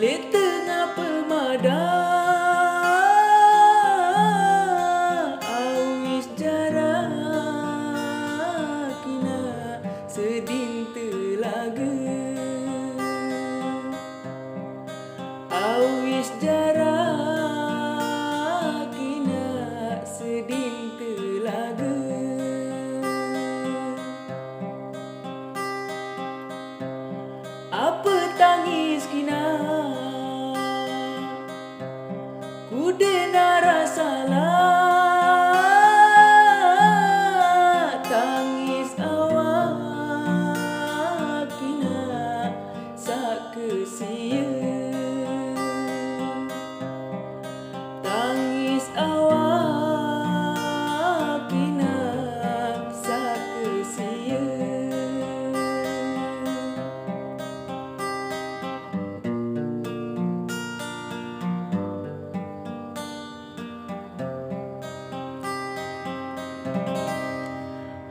Le tengah pemada awis jarak kina sedin telaga awis jarak kina sedin telaga apa tangis kina ku dengar rasalah tangis awak kina sak kesia tangis awak kina sak kesia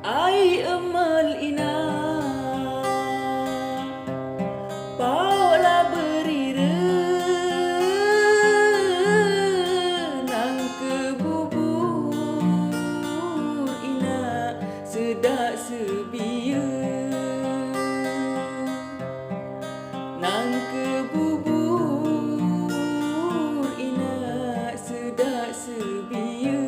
ai emal ina paulah berira nang kebubur ina sedak sebia nang kebubur ina sedak sebia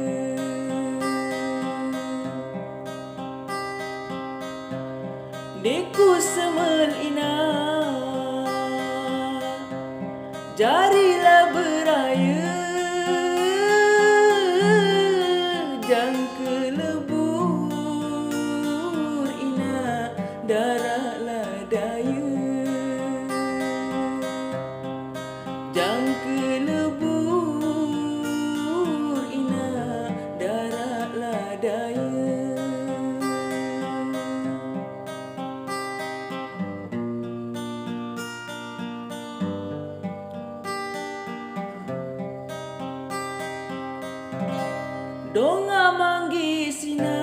deku semel ina jarilah beraya jang kelebur ina darahlah daya jang kelebur ina darahlah daya donga manggi sina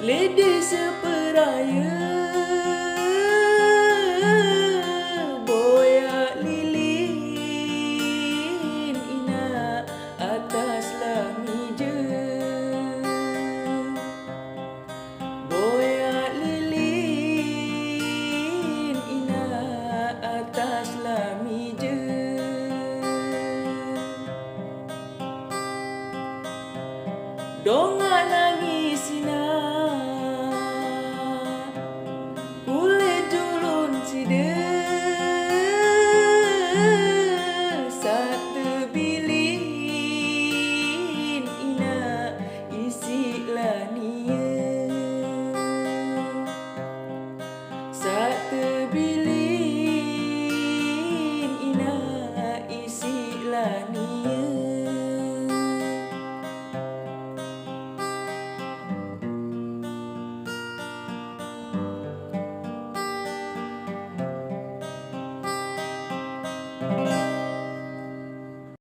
ledi seperaya boya lilin ina ataslah mija boya lilin ina ataslah mija donga